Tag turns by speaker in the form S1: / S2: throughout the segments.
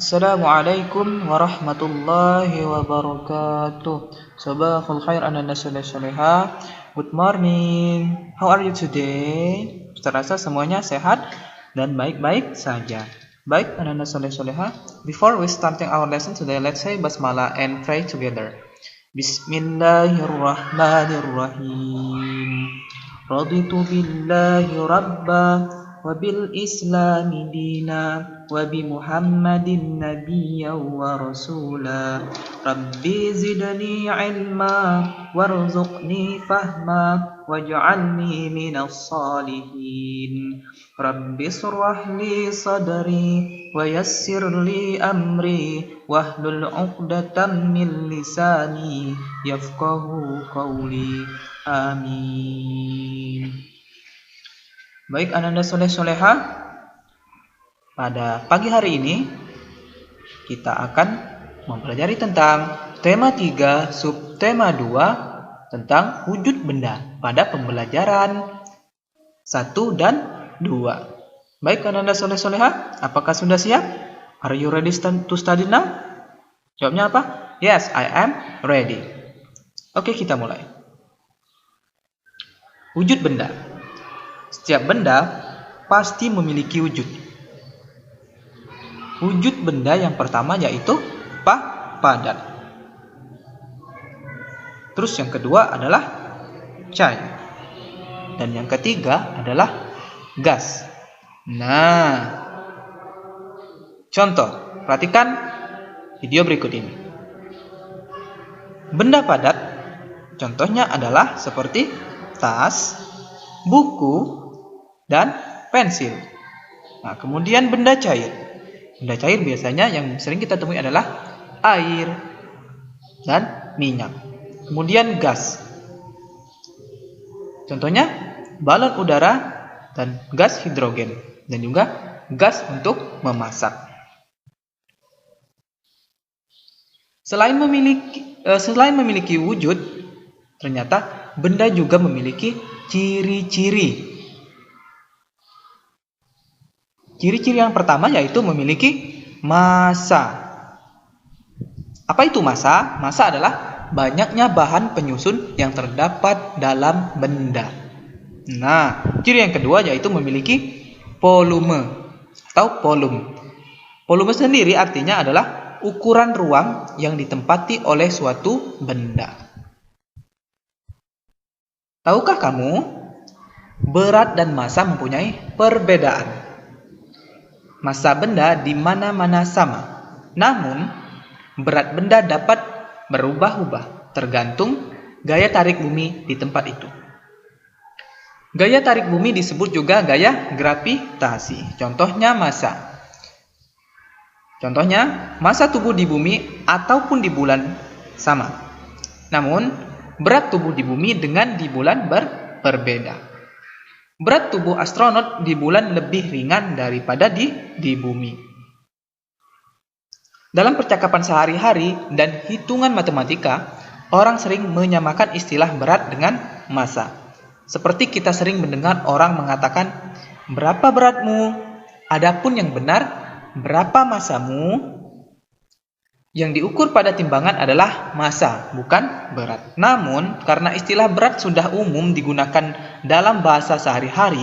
S1: Assalamualaikum warahmatullahi wabarakatuh. Sabahul khair anak-anak soleh-soleha. Good morning. How are you today? Saya rasa semuanya sehat dan baik-baik saja. Baik anak-anak soleh-soleha. Before we starting our lesson today, let's say basmalah and pray together. Bismillahirrahmanirrahim. Raditu billahi rabba wa bil islami dina wa bi muhammadin nabiyya wa rasula. Rabbi zidni ilma warzuqni fahma waj'alni minas salihin. Rabbi surah li sadri wa yassir li amri wahlul 'uqdatam min lisani yafqahu qawli. Amin. Baik anak-anak soleh-soleha, pada pagi hari ini kita akan mempelajari tentang tema 3, subtema 2 tentang wujud benda pada pembelajaran 1 dan 2. Baik anak-anak soleh-soleha, apakah sudah siap? Are you ready to study now? Jawabnya apa? Yes, I am ready. Oke, kita mulai. Wujud benda. Setiap benda pasti memiliki wujud. Wujud benda yang pertama yaitu padat. Terus yang kedua adalah cair. Dan yang ketiga adalah gas. Nah, contoh, perhatikan video berikut ini. Benda padat contohnya adalah seperti tas, buku, dan pensil. Nah, kemudian benda cair. Benda cair biasanya yang sering kita temui adalah air dan minyak. Kemudian gas. Contohnya balon udara dan gas hidrogen dan juga gas untuk memasak. Selain memiliki wujud, ternyata benda juga memiliki ciri-ciri. Ciri-ciri yang pertama yaitu memiliki massa. Apa itu massa? Massa adalah banyaknya bahan penyusun yang terdapat dalam benda. Nah, ciri yang kedua yaitu memiliki volume atau volume. Volume sendiri artinya adalah ukuran ruang yang ditempati oleh suatu benda. Tahukah kamu, berat dan massa mempunyai perbedaan? Massa benda di mana-mana sama, namun berat benda dapat berubah-ubah tergantung gaya tarik bumi di tempat itu. Gaya tarik bumi disebut juga gaya gravitasi. Contohnya massa. Contohnya, massa tubuh di bumi ataupun di bulan sama. Namun, berat tubuh di bumi dengan di bulan berbeda. Berat tubuh astronot di bulan lebih ringan daripada di bumi. Dalam percakapan sehari-hari dan hitungan matematika, orang sering menyamakan istilah berat dengan massa. Seperti kita sering mendengar orang mengatakan, "Berapa beratmu?" Adapun yang benar, "Berapa massamu?" Yang diukur pada timbangan adalah massa, bukan berat. Namun, karena istilah berat sudah umum digunakan dalam bahasa sehari-hari,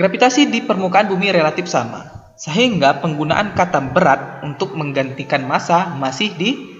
S1: gravitasi di permukaan bumi relatif sama, sehingga penggunaan kata berat untuk menggantikan massa masih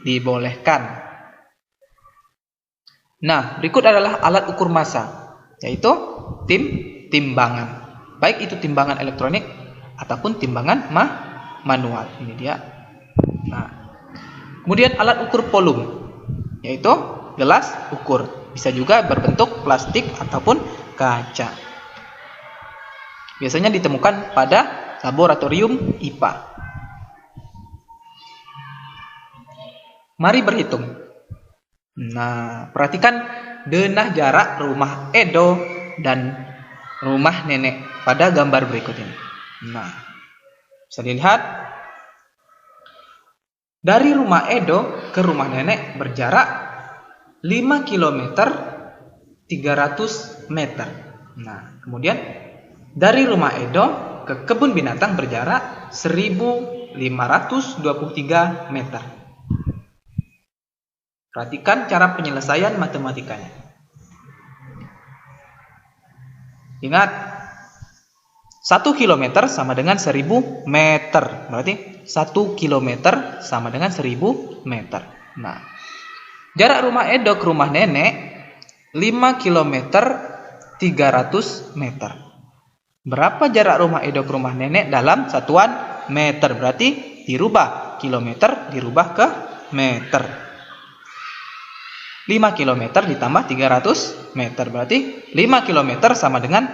S1: dibolehkan. Nah, berikut adalah alat ukur massa, yaitu timbangan. Baik itu timbangan elektronik ataupun timbangan manual. Ini dia. Nah, kemudian alat ukur volume, yaitu gelas ukur. Bisa juga berbentuk plastik ataupun kaca. Biasanya ditemukan pada laboratorium IPA. Mari berhitung. Nah, perhatikan denah jarak rumah Edo dan rumah nenek pada gambar berikut ini. Nah, bisa dilihat dari rumah Edo ke rumah nenek berjarak 5 km 300 meter. Nah, kemudian dari rumah Edo ke kebun binatang berjarak 1.500 523 meter. Perhatikan cara penyelesaian matematikanya. Ingat, 1 kilometer sama dengan 1000 meter. Berarti 1 kilometer sama dengan 1000 meter. Nah, jarak rumah Edo ke rumah nenek 5 kilometer 300 meter. Berapa jarak rumah Edo ke rumah nenek dalam satuan meter? Berarti dirubah kilometer dirubah ke meter. 5 kilometer ditambah 300 meter. Berarti 5 kilometer sama dengan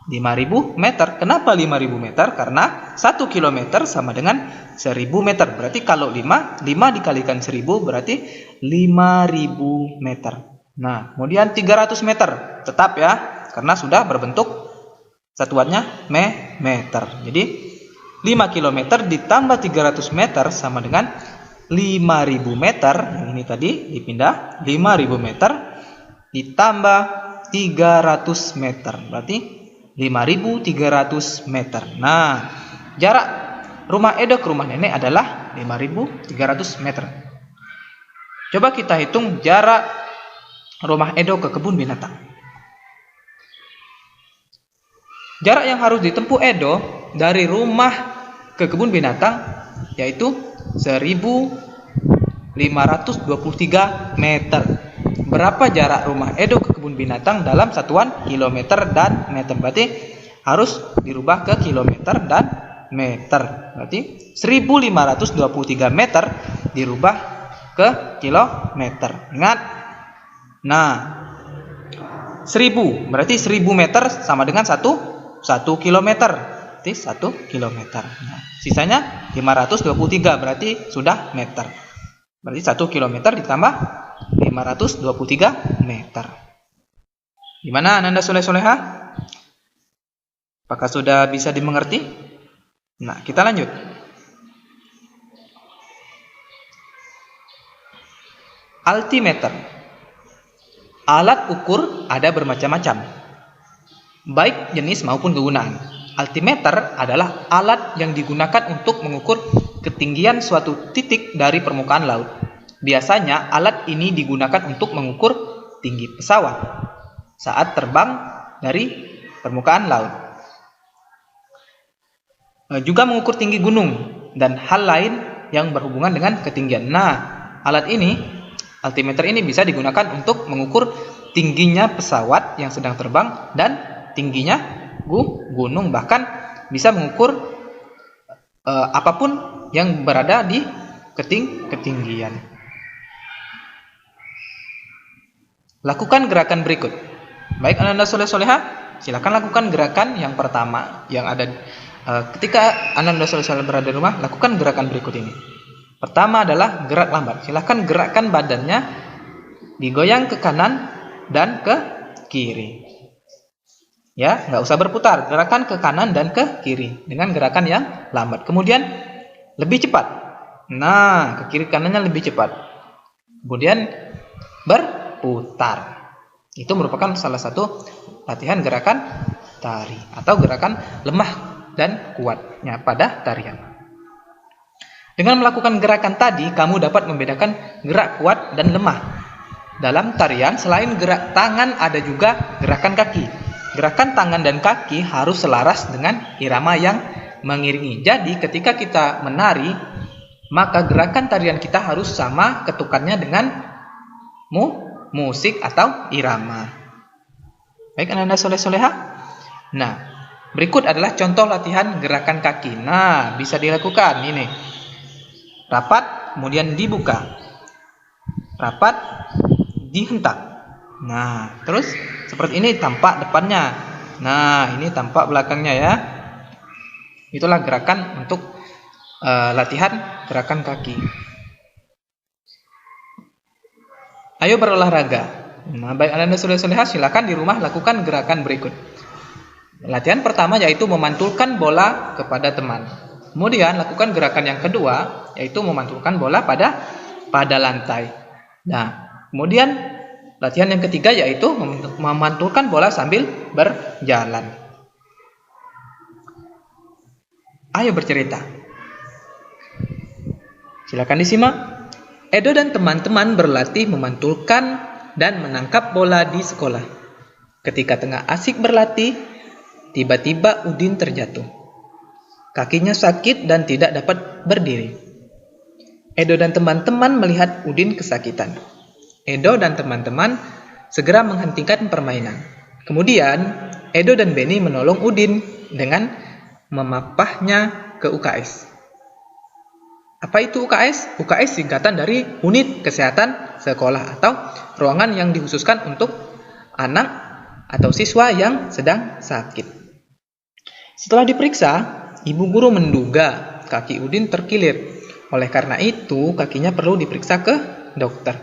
S1: 5.000 meter. Kenapa 5.000 meter? Karena 1 kilometer sama dengan 1.000 meter. Berarti kalau 5 dikalikan 1.000 berarti 5.000 meter. Nah, kemudian 300 meter. Tetap ya, karena sudah berbentuk satuannya meter. Jadi 5 km ditambah 300 meter sama dengan 5.000 meter. Yang ini tadi dipindah 5.000 meter ditambah 300 meter. Berarti 5.300 meter. Nah, jarak rumah Edo ke rumah nenek adalah 5.300 meter. Coba kita hitung jarak rumah Edo ke kebun binatang. Jarak yang harus ditempuh Edo dari rumah ke kebun binatang yaitu 1.523 meter. Berapa jarak rumah Edo ke kebun binatang dalam satuan kilometer dan meter? Berarti harus dirubah ke kilometer dan meter. Berarti 1.523 meter dirubah ke kilometer. Ingat. Nah, 1.000 berarti 1.000 meter sama dengan 1 kilometer. Berarti 1 kilometer. Nah, sisanya 523 berarti sudah meter. Berarti 1 kilometer ditambah 523 meter. Gimana Ananda Soleh-Soleha? Apakah sudah bisa dimengerti? Nah, kita lanjut. Altimeter. Alat ukur ada bermacam-macam, baik jenis maupun kegunaan. Altimeter adalah alat yang digunakan untuk mengukur ketinggian suatu titik dari permukaan laut. Biasanya alat ini digunakan untuk mengukur tinggi pesawat saat terbang dari permukaan laut. Juga mengukur tinggi gunung dan hal lain yang berhubungan dengan ketinggian. Nah, altimeter ini bisa digunakan untuk mengukur tingginya pesawat yang sedang terbang dan tingginya gunung, bahkan bisa mengukur apapun yang berada di ketinggian. Lakukan gerakan berikut. Baik Ananda Soleh-Soleha, silakan lakukan gerakan yang pertama yang ada ketika Ananda Soleh-Soleha berada di rumah. Lakukan gerakan berikut ini. Pertama adalah gerak lambat. Silakan gerakkan badannya digoyang ke kanan dan ke kiri. Ya, nggak usah berputar. Gerakan ke kanan dan ke kiri dengan gerakan yang lambat. Kemudian lebih cepat. Nah, ke kiri kanannya lebih cepat. Kemudian berputar. Itu merupakan salah satu latihan gerakan tari atau gerakan lemah dan kuatnya pada tarian. Dengan melakukan gerakan tadi, kamu dapat membedakan gerak kuat dan lemah. Dalam tarian, selain gerak tangan, ada juga gerakan kaki. Gerakan tangan dan kaki harus selaras dengan irama yang mengiringi. Jadi, ketika kita menari, maka gerakan tarian kita harus sama ketukannya dengan musik atau irama. Baik, Ananda Soleh-Soleha. Nah, berikut adalah contoh latihan gerakan kaki. Nah, bisa dilakukan ini. Rapat, kemudian dibuka. Rapat, dihentak. Nah, terus seperti ini tampak depannya. Nah, ini tampak belakangnya ya. Itulah gerakan untuk latihan gerakan kaki. Ayo berolahraga. Nah, baik Ananda Soleh-Soleha, silakan di rumah lakukan gerakan berikut. Latihan pertama yaitu memantulkan bola kepada teman. Kemudian lakukan gerakan yang kedua yaitu memantulkan bola pada lantai. Nah, kemudian latihan yang ketiga yaitu memantulkan bola sambil berjalan. Ayo bercerita. Silakan disimak. Edo dan teman-teman berlatih memantulkan dan menangkap bola di sekolah. Ketika tengah asik berlatih, tiba-tiba Udin terjatuh. Kakinya sakit dan tidak dapat berdiri. Edo dan teman-teman melihat Udin kesakitan. Edo dan teman-teman segera menghentikan permainan. Kemudian, Edo dan Benny menolong Udin dengan memapahnya ke UKS. Apa itu UKS? UKS singkatan dari Unit Kesehatan Sekolah atau ruangan yang dikhususkan untuk anak atau siswa yang sedang sakit. Setelah diperiksa, ibu guru menduga kaki Udin terkilir. Oleh karena itu, kakinya perlu diperiksa ke dokter.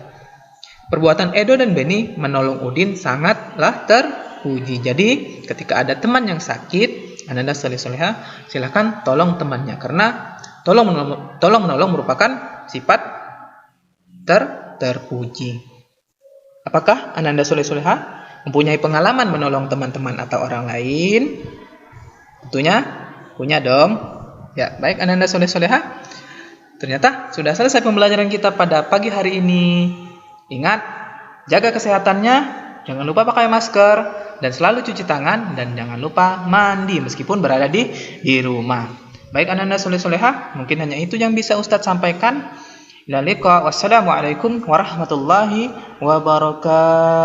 S1: Perbuatan Edo dan Benny menolong Udin sangatlah terpuji. Jadi, ketika ada teman yang sakit, Ananda Soleh-Soleha, silakan tolong temannya. Karena tolong menolong merupakan sifat terpuji. Apakah Ananda Soleh-Soleha mempunyai pengalaman menolong teman-teman atau orang lain? Tentunya punya dong. Ya, baik Ananda Soleh-Soleha. Ternyata sudah selesai pembelajaran kita pada pagi hari ini. Ingat, jaga kesehatannya, jangan lupa pakai masker, dan selalu cuci tangan, dan jangan lupa mandi meskipun berada di rumah. Baik Ananda Soleh-Soleha, mungkin hanya itu yang bisa Ustadz sampaikan. Ila liqa, wassalamualaikum warahmatullahi wabarakatuh.